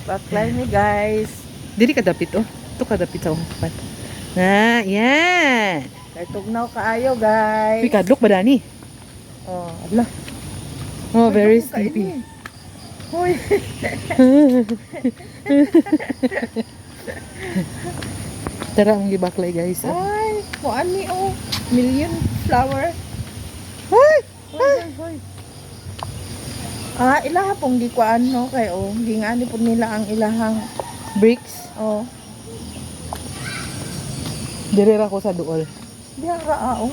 Baklay mi guys. Dili ka dapit oh. Ito ka dapit sa upan. Na, yan. Kay tugnaw kaayo guys. Uy, kadlok ba dani? Oh, adla. Oh, very Ay, sleepy. Hoy. Tara, ang gibaklay guys. Ay, kuan ni oh. Million flower. Ay! Hoy, hoy. Ilaha pong gikuan no kay oh, gingani pud nila ang ilahang Bricks. oh. Dire ra ko sa duol. Diha ra oh.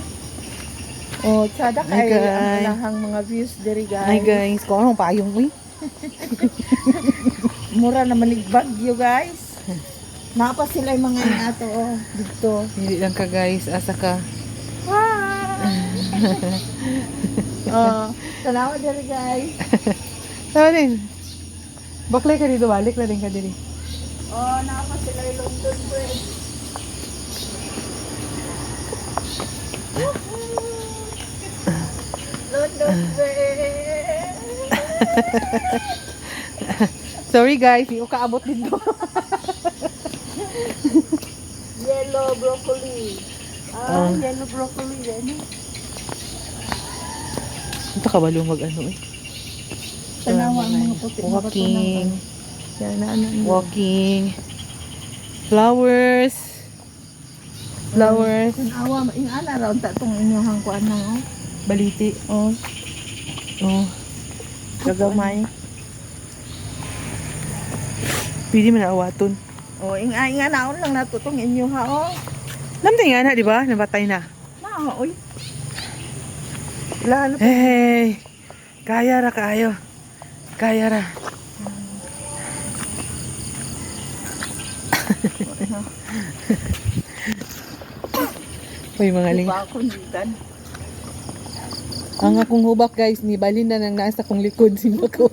Oh, tsada Ay, kay ang guys. ilahang mga views diri guys. Ay guys, kung anong payong uy. Mura naman ig bagyo guys. Napa sila yung mga inato oh dito. Hindi lang ka guys, asa ka. Oh, salamat diri guys. Tama din. Baklay ka dito, balik na din ka diri. Oh, napa sila yung London Bridge. London Bridge. Sorry guys, hindi ko kaabot dito. Yellow broccoli. Yellow broccoli yan. Ito ka ba lumag ano eh. Tanawa ang mga puti. Walking. Yan na ano. Walking. Flowers. Flowers. Tanawa, ingana raw tatong inyong kuan na oh. Baliti. Oh, Oh. gagamay. Pwede man naawaton. Oh, inganaon lang natutong inyo ha oh. Lamday nga na, di ba? Nabatay na. Na, oy. Lalo pa. Hey! Kaya ra kaayo. Kaya ra. Uy, mga ling. Diba ako nitan? Ang akong hubak guys, ni balin na nang nasa kong likod simba ko.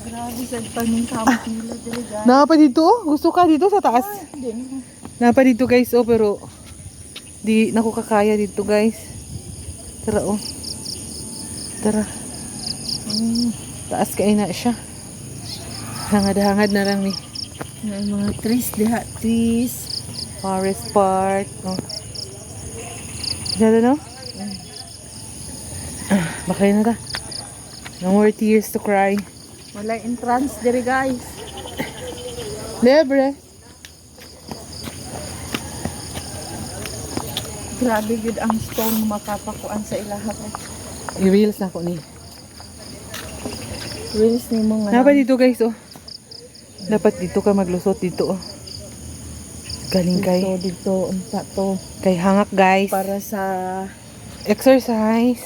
Grabe sa panging kamot nila dili guys. Napa dito? Gusto ka dito sa taas? Hindi. Napa dito guys, oh, pero di nako kakaya dito guys. Tara oh. Tara. Taas kay na siya. Hangad-hangad na lang ni. May mga trees diha, trees. Forest Park. Oh. Diyan no? Bakay na ta. No more tears to cry. Wala entrance diri guys. Libre. Grabe gud ang stone makapakuan sa ilaha ko. I-reels na ko ni. Reels ni mo nga. Napa dito guys oh. Dapat dito ka maglusot dito oh. Galing kay. Dito unsa to Kay hangak guys. para sa Exercise.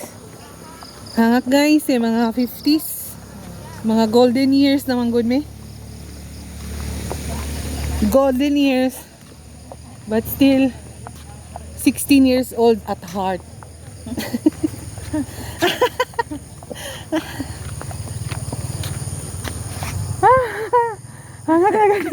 Hangak guys eh, mga 50s. Mga golden years naman good me. Golden years. But still 16 years old at heart. Hangak na guys.